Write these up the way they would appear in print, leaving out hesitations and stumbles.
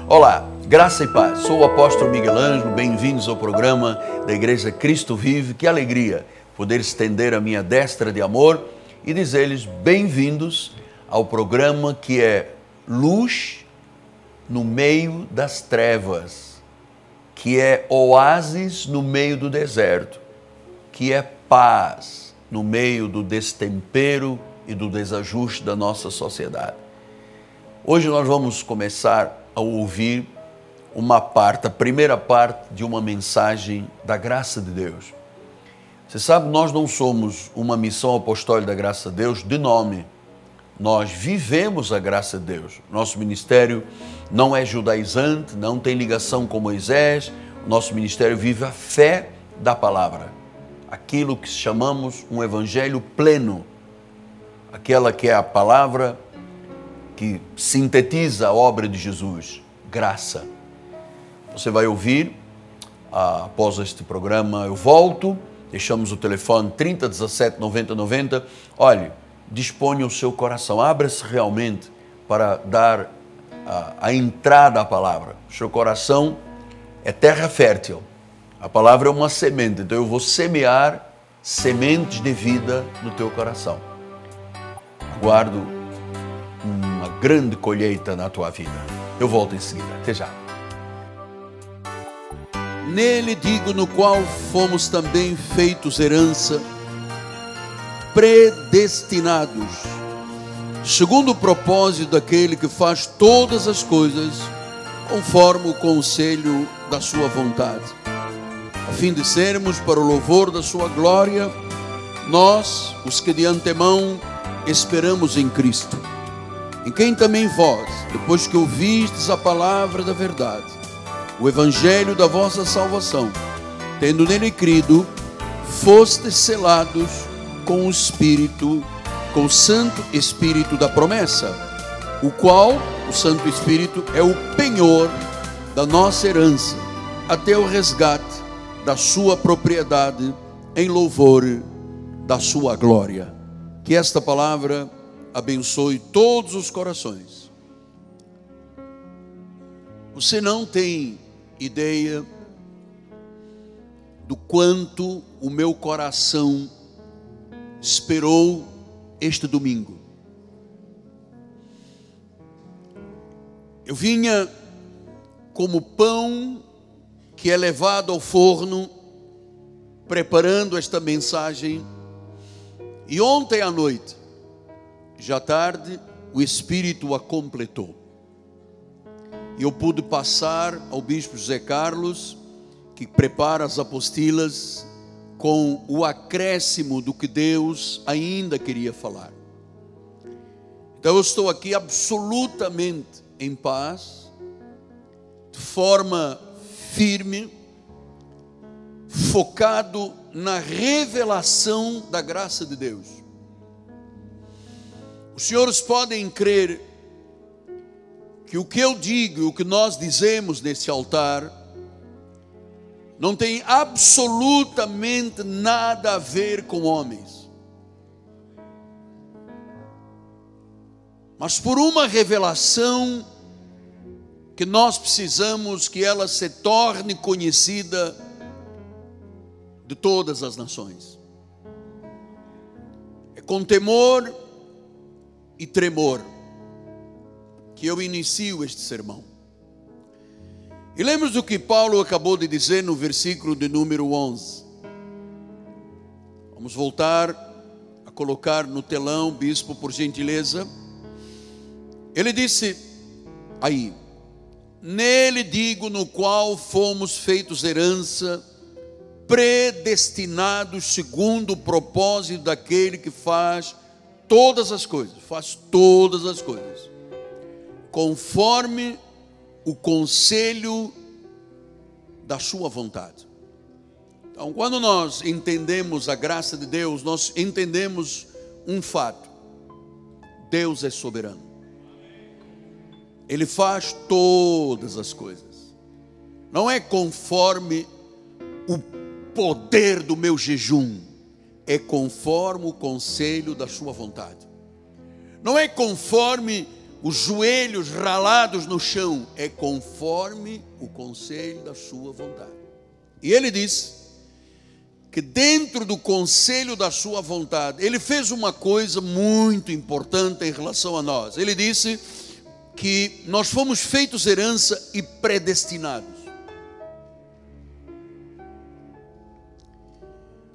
Olá, graça e paz. Sou o apóstolo Miguel Ângelo, bem-vindos ao programa da Igreja Cristo Vive. Que alegria poder estender a minha destra de amor e dizer-lhes bem-vindos ao programa que é luz no meio das trevas, que é oásis no meio do deserto, que é paz no meio do destempero e do desajuste da nossa sociedade. Hoje nós vamos começar a ouvir a primeira parte de uma mensagem da graça de Deus. Você sabe, nós não somos uma missão apostólica da graça de Deus de nome. Nós vivemos a graça de Deus. Nosso ministério não é judaizante, não tem ligação com Moisés. O nosso ministério vive a fé da palavra. Aquilo que chamamos um evangelho pleno. Aquela que é a palavra que sintetiza a obra de Jesus, graça. Você vai ouvir, após este programa eu volto, deixamos o telefone 30 17 90 90. Olhe, disponha o seu coração, abra-se realmente para dar a entrada à palavra. O seu coração é terra fértil, a palavra é uma semente, então eu vou semear sementes de vida no teu coração. Aguardo uma grande colheita na tua vida. Eu volto em seguida. Até já. Nele digo, no qual fomos também feitos herança, predestinados, segundo o propósito daquele que faz todas as coisas, conforme o conselho da sua vontade, a fim de sermos para o louvor da sua glória, nós, os que de antemão esperamos em Cristo, em quem também vós, depois que ouvistes a palavra da verdade, o evangelho da vossa salvação, tendo nele crido, fostes selados com o Espírito, com o Santo Espírito da promessa, o qual, o Santo Espírito, é o penhor da nossa herança, até o resgate da sua propriedade, em louvor da sua glória. Que esta palavra abençoe todos os corações. Você não tem ideia do quanto o meu coração esperou este domingo. Eu vinha como pão que é levado ao forno, preparando esta mensagem, e ontem à noite, já tarde, o Espírito a completou. E eu pude passar ao Bispo José Carlos, que prepara as apostilas, com o acréscimo do que Deus ainda queria falar. Então eu estou aqui absolutamente em paz, de forma firme, focado na revelação da graça de Deus. Os senhores podem crer que o que eu digo, o que nós dizemos nesse altar, não tem absolutamente nada a ver com homens, mas por uma revelação que nós precisamos que ela se torne conhecida de todas as nações. É com temor e tremor que eu inicio este sermão. E lembra do que Paulo acabou de dizer no versículo de número 11. Vamos voltar a colocar no telão, bispo, por gentileza. Ele disse aí: nele digo, no qual fomos feitos herança, predestinados segundo o propósito daquele que faz todas as coisas, conforme o conselho da sua vontade. Então, quando nós entendemos a graça de Deus, nós entendemos um fato: Deus é soberano. Ele faz todas as coisas. Não é conforme o poder do meu jejum, é conforme o conselho da sua vontade. Não é conforme os joelhos ralados no chão, é conforme o conselho da sua vontade. E ele disse que dentro do conselho da sua vontade, ele fez uma coisa muito importante em relação a nós. Ele disse que nós fomos feitos herança e predestinados.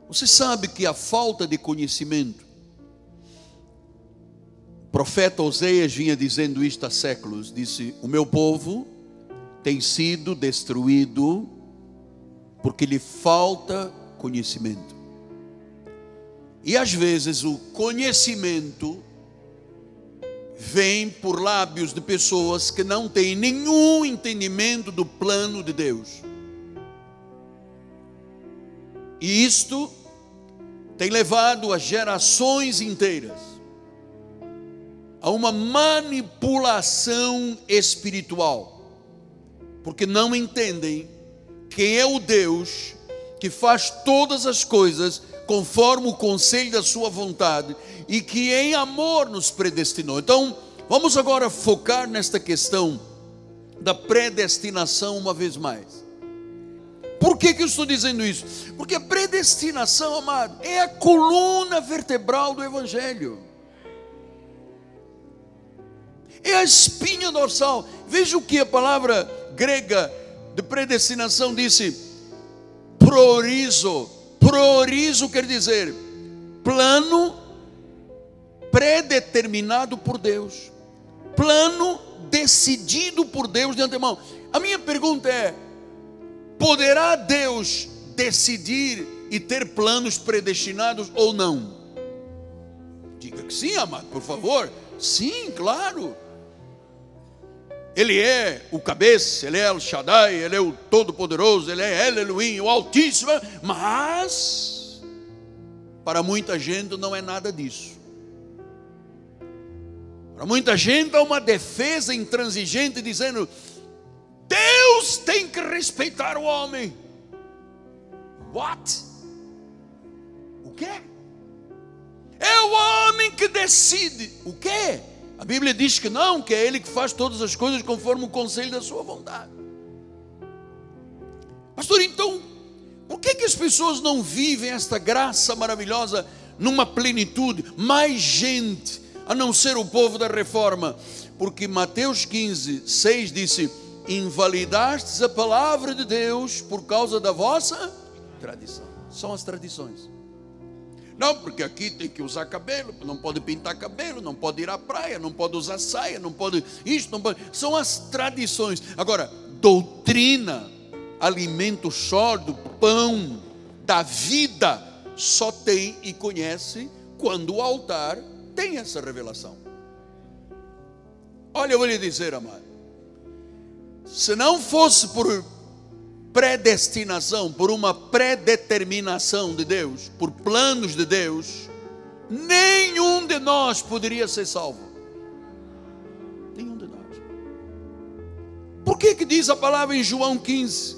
Você sabe que a falta de conhecimento, o profeta Oséias vinha dizendo isto há séculos, disse: o meu povo tem sido destruído porque lhe falta conhecimento. E às vezes o conhecimento vem por lábios de pessoas que não têm nenhum entendimento do plano de Deus. E isto tem levado a gerações inteiras a uma manipulação espiritual, porque não entendem quem é o Deus que faz todas as coisas conforme o conselho da sua vontade e que em amor nos predestinou. Então, vamos agora focar nesta questão da predestinação uma vez mais. Por que eu estou dizendo isso? Porque a predestinação, amado, é a coluna vertebral do Evangelho. É a espinha dorsal. Veja o que a palavra grega de predestinação disse: proorizo. Proorizo quer dizer plano predeterminado por Deus, plano decidido por Deus de antemão. A minha pergunta é: poderá Deus decidir e ter planos predestinados ou não? Diga que sim, amado, por favor. Sim, claro. Ele é o cabeça, Ele é El Shaddai, Ele é o Todo-Poderoso, Ele é El Elohim, o Altíssimo. Mas para muita gente não é nada disso. Para muita gente é uma defesa intransigente dizendo: Deus tem que respeitar o homem. What? O quê? É o homem que decide. O quê? A Bíblia diz que não, que é Ele que faz todas as coisas conforme o conselho da sua vontade. Pastor, então, por que as pessoas não vivem esta graça maravilhosa numa plenitude? Mais gente, a não ser o povo da reforma. Porque Mateus 15, 6 disse: invalidastes a palavra de Deus por causa da vossa tradição. São as tradições. Não, porque aqui tem que usar cabelo, não pode pintar cabelo, não pode ir à praia, não pode usar saia, não pode isto, não pode. São as tradições. Agora, doutrina, alimento sólido, pão da vida, só tem e conhece quando o altar tem essa revelação. Olha, eu vou lhe dizer, amado, se não fosse por predestinação, por uma predeterminação de Deus, por planos de Deus, nenhum de nós poderia ser salvo. Nenhum de nós. Por que diz a palavra em João 15,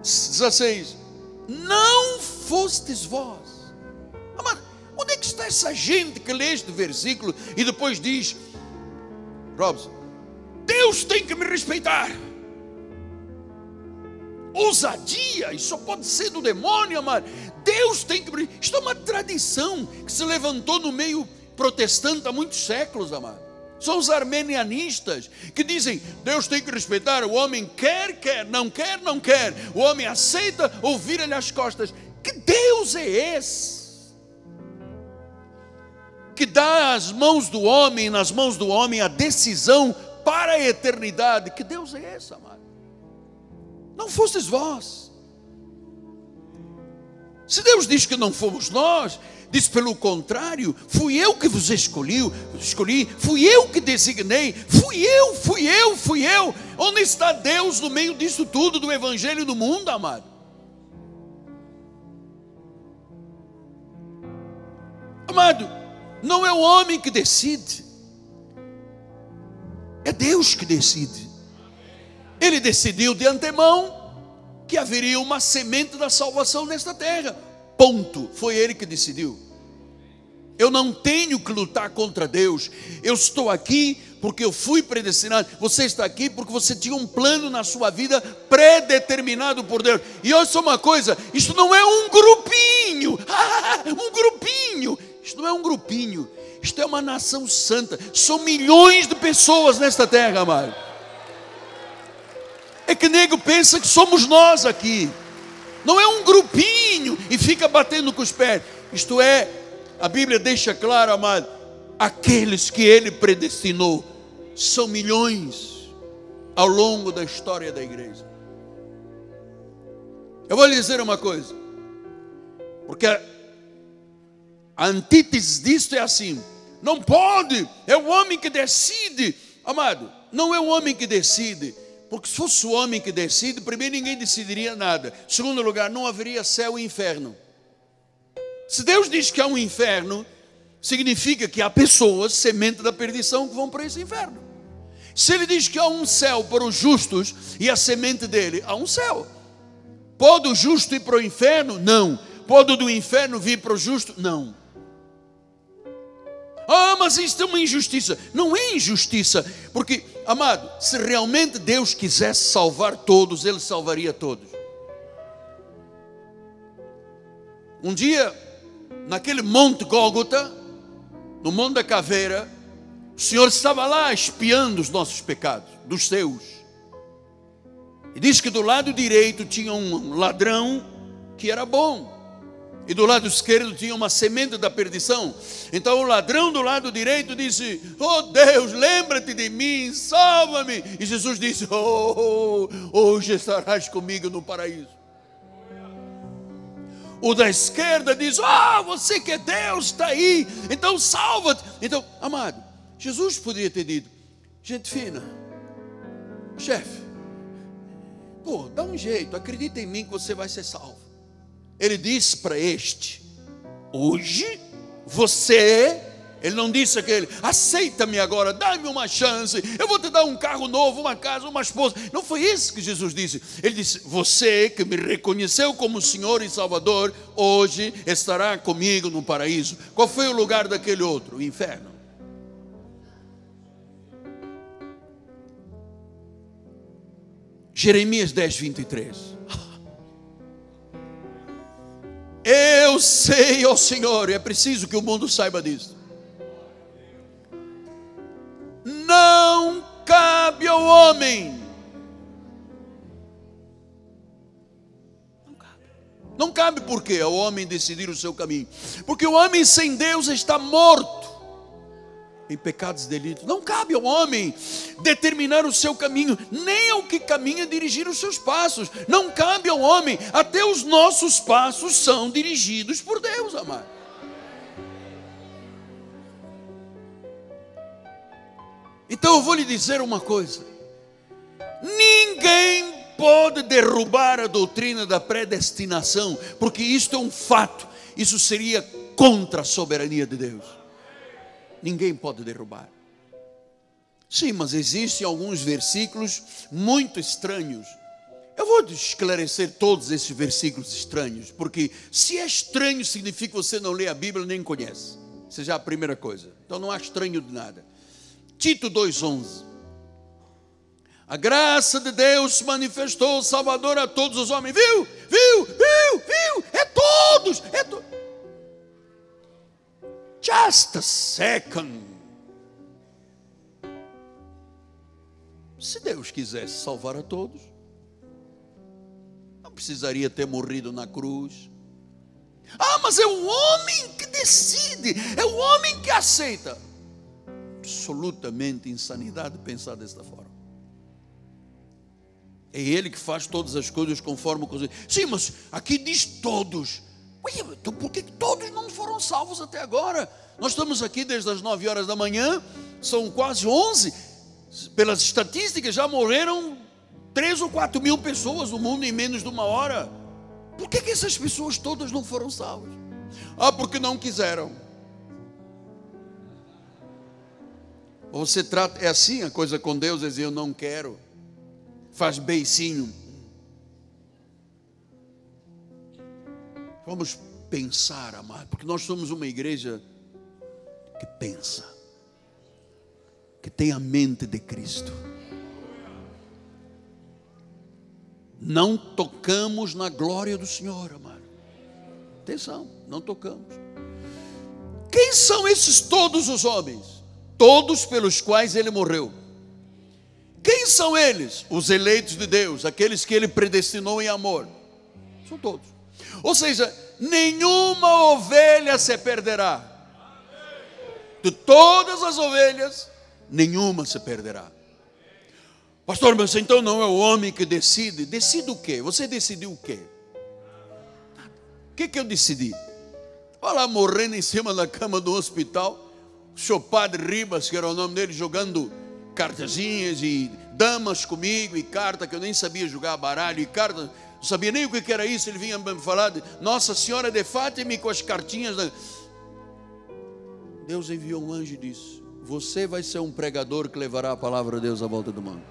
16? Não fostes vós. Amado, onde é que está essa gente que lê este versículo e depois diz: Robson, Deus tem que me respeitar? Ousadia, isso só pode ser do demônio, amado. Deus tem que... Isto é uma tradição que se levantou no meio protestante há muitos séculos, amado. São os armenianistas que dizem: Deus tem que respeitar, o homem quer, não quer, não quer. O homem aceita ou vira-lhe as costas. Que Deus é esse? Que dá às mãos do homem, nas mãos do homem, a decisão para a eternidade. Que Deus é esse, amado? Não fostes vós. Se Deus diz que não fomos nós, diz pelo contrário: fui eu que vos escolhi, fui eu que designei, fui eu. Onde está Deus no meio disso tudo, do evangelho do mundo, amado? Amado, não é o homem que decide, é Deus que decide. Ele decidiu de antemão que haveria uma semente da salvação nesta terra. Ponto. Foi Ele que decidiu. Eu não tenho que lutar contra Deus. Eu estou aqui porque eu fui predestinado. Você está aqui porque você tinha um plano na sua vida predeterminado por Deus. E olha só uma coisa, isto não é um grupinho. Um grupinho. Isto não é um grupinho. Isto é uma nação santa. São milhões de pessoas nesta terra, amado. É que nego pensa que somos nós aqui. Não é um grupinho e fica batendo com os pés. Isto é, a Bíblia deixa claro, amado, aqueles que Ele predestinou são milhões ao longo da história da igreja. Eu vou lhe dizer uma coisa, porque a antítese disto é assim: não pode, é o homem que decide. Amado, não é o homem que decide, porque se fosse o homem que decide, primeiro ninguém decidiria nada. Segundo lugar, não haveria céu e inferno. Se Deus diz que há um inferno, significa que há pessoas, semente da perdição, que vão para esse inferno. Se Ele diz que há um céu para os justos e a semente dele, há um céu. Pode o justo ir para o inferno? Não. Pode o do inferno vir para o justo? Não. Ah, mas isto é uma injustiça. Não é injustiça, porque, amado, se realmente Deus quisesse salvar todos, Ele salvaria todos. Um dia, naquele monte Gólgota, no Monte da Caveira, o Senhor estava lá espiando os nossos pecados, dos seus. E diz que do lado direito tinha um ladrão que era bom, e do lado esquerdo tinha uma semente da perdição. Então o ladrão do lado direito disse: oh Deus, lembra-te de mim, salva-me. E Jesus disse: oh, hoje estarás comigo no paraíso. O da esquerda diz: você que é Deus, está aí, então salva-te. Então, amado, Jesus poderia ter dito: gente fina, chefe, pô, dá um jeito, acredita em mim que você vai ser salvo. Ele disse para este: hoje você, ele não disse aquele: aceita-me agora, dá-me uma chance, eu vou te dar um carro novo, uma casa, uma esposa. Não foi isso que Jesus disse. Ele disse: você que me reconheceu como Senhor e Salvador, hoje estará comigo no paraíso. Qual foi o lugar daquele outro? O inferno. Jeremias 10, 23. Eu sei, ó Senhor, e é preciso que o mundo saiba disso. Não cabe ao homem. Não cabe por quê? Ao homem decidir o seu caminho. Porque o homem sem Deus está morto em pecados e delitos. Não cabe ao homem determinar o seu caminho, nem ao que caminha dirigir os seus passos. Não cabe ao homem, até os nossos passos são dirigidos por Deus, amado. Então eu vou lhe dizer uma coisa: ninguém pode derrubar a doutrina da predestinação, porque isto é um fato. Isso seria contra a soberania de Deus. Ninguém pode derrubar. Sim, mas existem alguns versículos muito estranhos. Eu vou esclarecer todos esses versículos estranhos, porque se é estranho, significa que você não lê a Bíblia nem conhece. Essa já é a primeira coisa. Então não há estranho de nada. Tito 2,11. A graça de Deus se manifestou salvador a todos os homens. Viu? É todos. Just a second. Se Deus quisesse salvar a todos, não precisaria ter morrido na cruz. Mas é o homem que decide, é o homem que aceita. Absolutamente insanidade pensar desta forma. É Ele que faz todas as coisas conforme o conselho. Sim, mas aqui diz todos. Então por que todos não foram salvos até agora? Nós estamos aqui desde as 9 horas da manhã, são quase 11. Pelas estatísticas já morreram 3 ou 4 mil pessoas no mundo em menos de 1 hora. Por que essas pessoas todas não foram salvas? Porque não quiseram. Você trata, é assim a coisa com Deus, é dizer: eu não quero. Faz beicinho. Vamos pensar, amado, porque nós somos uma igreja que pensa, que tem a mente de Cristo. Não tocamos na glória do Senhor, amado. Atenção, não tocamos. Quem são esses todos os homens? Todos pelos quais ele morreu. Quem são eles? Os eleitos de Deus, aqueles que ele predestinou em amor. São todos. Ou seja, nenhuma ovelha se perderá. De todas as ovelhas, nenhuma se perderá. Pastor, mas então não é o homem que decide? Decide o quê? Você decidiu o quê? O que eu decidi? Olha lá, morrendo em cima da cama do hospital, o senhor Padre Ribas, que era o nome dele, jogando cartazinhas e damas comigo, e carta que eu nem sabia jogar baralho, e carta, não sabia nem o que era isso. Ele vinha me falar de Nossa Senhora de Fátima com as cartinhas. Deus enviou um anjo e disse: você vai ser um pregador que levará a palavra de Deus à volta do mundo.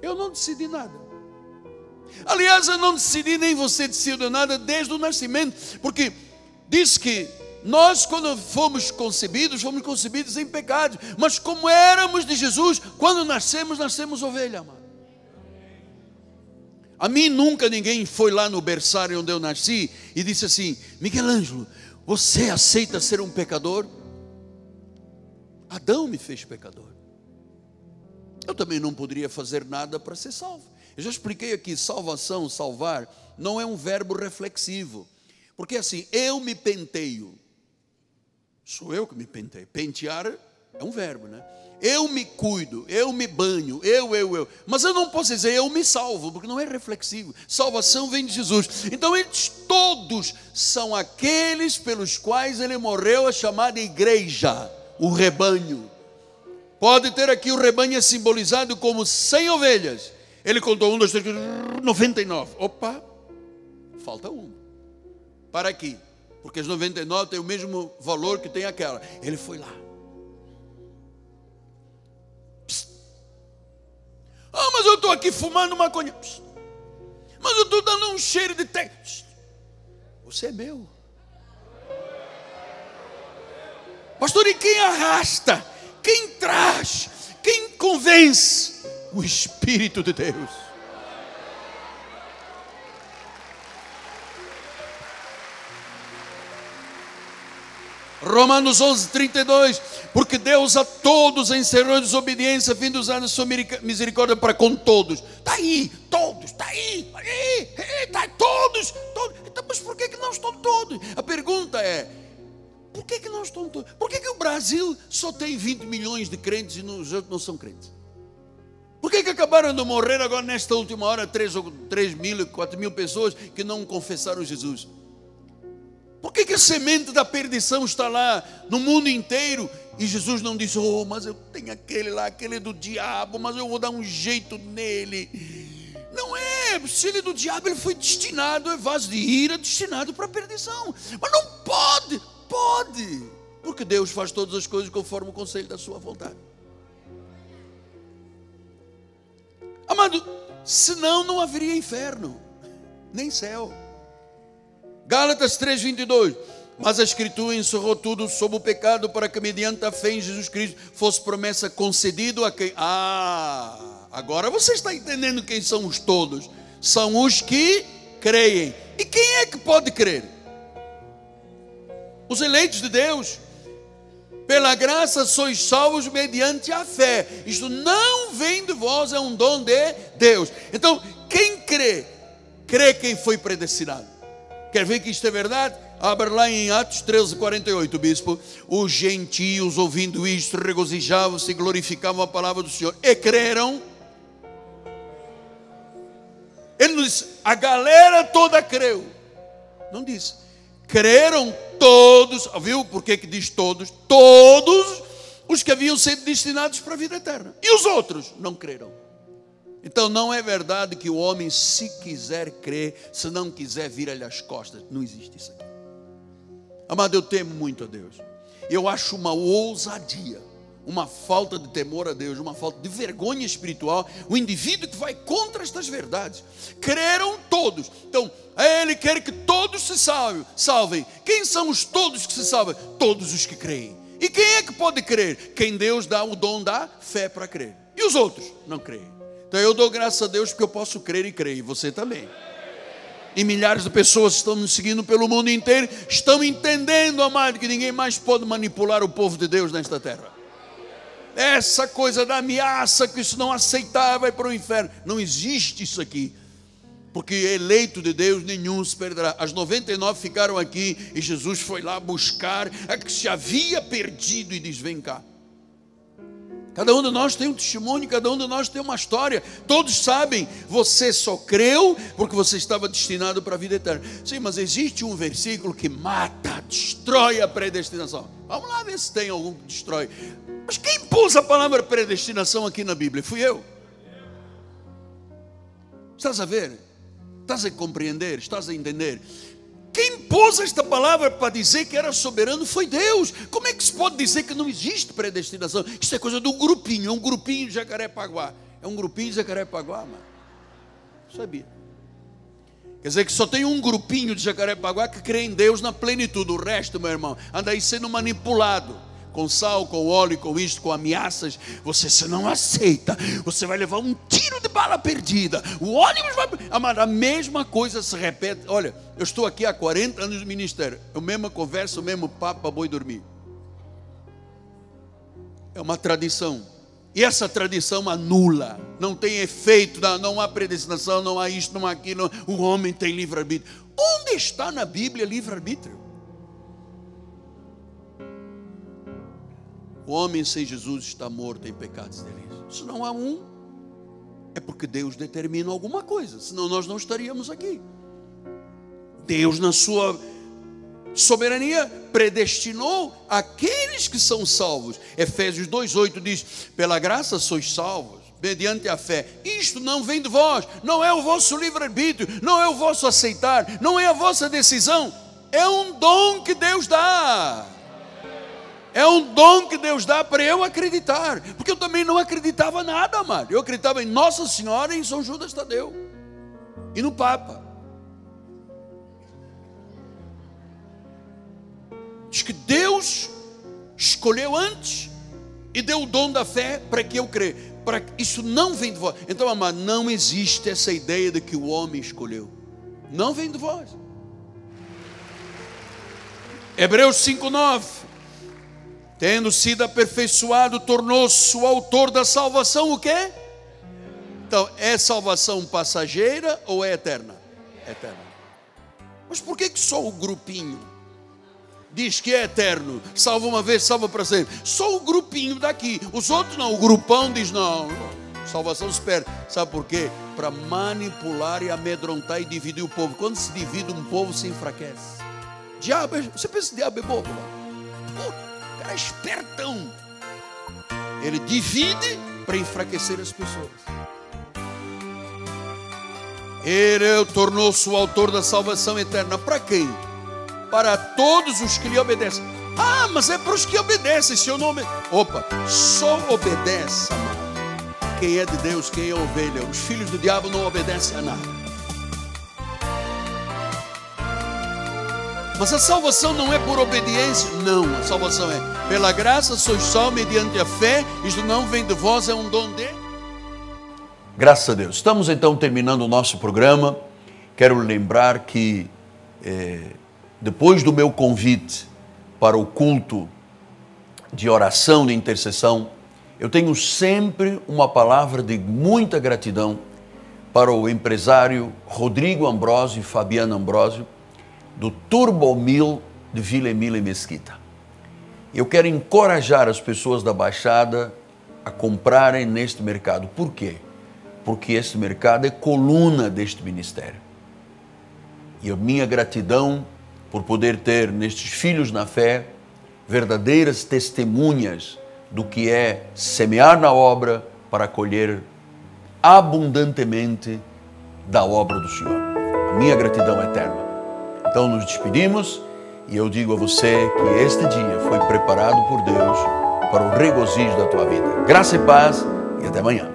Eu não decidi nada. Aliás, eu não decidi, nem você decidiu nada desde o nascimento, porque diz que nós, quando fomos concebidos em pecado, mas como éramos de Jesus, quando nascemos ovelha, amado. A mim nunca ninguém foi lá no berçário onde eu nasci e disse assim: Miguel Ângelo, você aceita ser um pecador? Adão me fez pecador. Eu também não poderia fazer nada para ser salvo. Eu já expliquei aqui, salvação, salvar, não é um verbo reflexivo. Porque assim, eu me penteio. Sou eu que me penteio. Pentear é um verbo, né? Eu me cuido, eu me banho, eu. Mas eu não posso dizer eu me salvo, porque não é reflexivo. Salvação vem de Jesus. Então eles todos são aqueles pelos quais ele morreu, a chamada igreja, o rebanho. Pode ter aqui o rebanho simbolizado como 100 ovelhas. Ele contou 1, 2, 3, 99. Opa, falta uma. Para aqui, porque as 99 têm o mesmo valor que tem aquela. Ele foi lá. Psst. Ah, mas eu estou aqui fumando maconha. Psst. Mas eu estou dando um cheiro de terra. Você é meu. Pastor, e quem arrasta? Quem traz? Quem convence? O Espírito de Deus. Romanos 11, 32. Porque Deus a todos encerrou a desobediência, a fim de usar a sua misericórdia para com todos. Está aí, todos, está aí, está todos. Então, mas por que não estão todos? A pergunta é: por que não estão todos? Por que o Brasil só tem 20 milhões de crentes e os outros não são crentes? Por que acabaram de morrer agora nesta última hora 3 mil, 4 mil pessoas que não confessaram Jesus? Por que a semente da perdição está lá no mundo inteiro e Jesus não disse: oh, mas eu tenho aquele lá, aquele do diabo, mas eu vou dar um jeito nele? Não é, se ele é do diabo, ele foi destinado, é vaso de ira, destinado para a perdição. Mas não pode, porque Deus faz todas as coisas conforme o conselho da sua vontade. Amado, senão não haveria inferno, nem céu. Gálatas 3:22. Mas a Escritura encerrou tudo sob o pecado, para que mediante a fé em Jesus Cristo fosse promessa concedido a quem? Agora você está entendendo quem são os todos. São os que creem. E quem é que pode crer? Os eleitos de Deus. Pela graça sois salvos mediante a fé. Isto não vem de vós, é um dom de Deus. Então, quem crê? Crê quem foi predestinado. Quer ver que isto é verdade? Abra lá em Atos 13:48, bispo. Os gentios, ouvindo isto, regozijavam-se e glorificavam a palavra do Senhor. E creram. Ele não disse, a galera toda creu. Não disse. Creram todos. Viu por que diz todos? Todos os que haviam sido destinados para a vida eterna. E os outros não creram. Então não é verdade que o homem, se quiser crer, se não quiser, vira-lhe as costas. Não existe isso aqui. Amado, eu temo muito a Deus. Eu acho uma ousadia uma falta de temor a Deus, uma falta de vergonha espiritual, o indivíduo que vai contra estas verdades. Creram todos. Então, Ele quer que todos se salvem. Quem são os todos que se salvam? Todos os que creem. E quem é que pode crer? Quem Deus dá o dom da fé para crer. E os outros não creem. Então eu dou graças a Deus porque eu posso crer e creio. E você também. E milhares de pessoas estão nos seguindo pelo mundo inteiro, estão entendendo, amado, que ninguém mais pode manipular o povo de Deus nesta terra. Essa coisa da ameaça, que se não aceitar vai para o inferno. Não existe isso aqui. Porque eleito de Deus nenhum se perderá. As 99 ficaram aqui e Jesus foi lá buscar a que se havia perdido e diz: vem cá. Cada um de nós tem um testemunho, cada um de nós tem uma história. Todos sabem, você só creu porque você estava destinado para a vida eterna. Sim, mas existe um versículo que mata, destrói a predestinação. Vamos lá ver se tem algum que destrói. Mas quem pôs a palavra predestinação aqui na Bíblia? Fui eu. Estás a ver? Estás a compreender? Estás a entender? Quem pôs esta palavra para dizer que era soberano foi Deus. Como é que se pode dizer que não existe predestinação? Isso é coisa do grupinho, é um grupinho de Jacarepaguá. É um grupinho de Jacarepaguá, mano. Sabia? Quer dizer que só tem um grupinho de Jacarepaguá que crê em Deus na plenitude. O resto, meu irmão, anda aí sendo manipulado. Com sal, com óleo, com isto, com ameaças. Você se não aceita, você vai levar um tiro de bala perdida. O ônibus vai... Amado, a mesma coisa se repete. Olha, eu estou aqui há 40 anos de ministério. A mesma conversa, o mesmo papo para boi dormir. É uma tradição. E essa tradição anula. Não tem efeito, não há predestinação, não há isto, não há aquilo. O homem tem livre-arbítrio. Onde está na Bíblia livre-arbítrio? O homem sem Jesus está morto em pecados delitos. Se não há um, é porque Deus determina alguma coisa, senão nós não estaríamos aqui. Deus, na sua soberania, predestinou aqueles que são salvos. Efésios 2:8 diz: pela graça sois salvos, mediante a fé. Isto não vem de vós, não é o vosso livre-arbítrio, não é o vosso aceitar, não é a vossa decisão, é um dom que Deus dá. É um dom que Deus dá para eu acreditar. Porque eu também não acreditava nada, amado. Eu acreditava em Nossa Senhora e em São Judas Tadeu. E no Papa. Diz que Deus escolheu antes e deu o dom da fé para que eu creia. Isso não vem de vós. Então, amado, não existe essa ideia de que o homem escolheu. Não vem de vós. Hebreus 5:9. Tendo sido aperfeiçoado, tornou-se o autor da salvação. O quê? Então, é salvação passageira ou é eterna? Eterna. Mas por que só o grupinho diz que é eterno? Salva uma vez, salva para sempre. Só o grupinho daqui. Os outros não. O grupão diz não. Salvação se perde. Sabe por quê? Para manipular e amedrontar e dividir o povo. Quando se divide um povo, se enfraquece. Diabo, você pensa que diabo é bobo? É espertão. Ele divide para enfraquecer as pessoas. Ele tornou-se o autor da salvação eterna. Para quem? Para todos os que lhe obedecem. Ah, mas é para os que obedecem. Se eu não obedeço, opa, só obedece, amado, quem é de Deus, quem é ovelha. Os filhos do diabo não obedecem a nada. Mas a salvação não é por obediência. Não, a salvação é pela graça sois salvos mediante a fé. Isto não vem de vós, é um dom de... Graças a Deus. Estamos então terminando o nosso programa. Quero lembrar que depois do meu convite para o culto de oração, de intercessão, eu tenho sempre uma palavra de muita gratidão para o empresário Rodrigo Ambrósio e Fabiana Ambrósio, do Turbomil de Vila Emília e Mesquita. Eu quero encorajar as pessoas da Baixada a comprarem neste mercado. Por quê? Porque este mercado é coluna deste ministério. E a minha gratidão por poder ter nestes filhos na fé verdadeiras testemunhas do que é semear na obra para colher abundantemente da obra do Senhor. A minha gratidão é eterna. Então nos despedimos e eu digo a você que este dia foi preparado por Deus para o regozijo da tua vida. Graça e paz e até amanhã.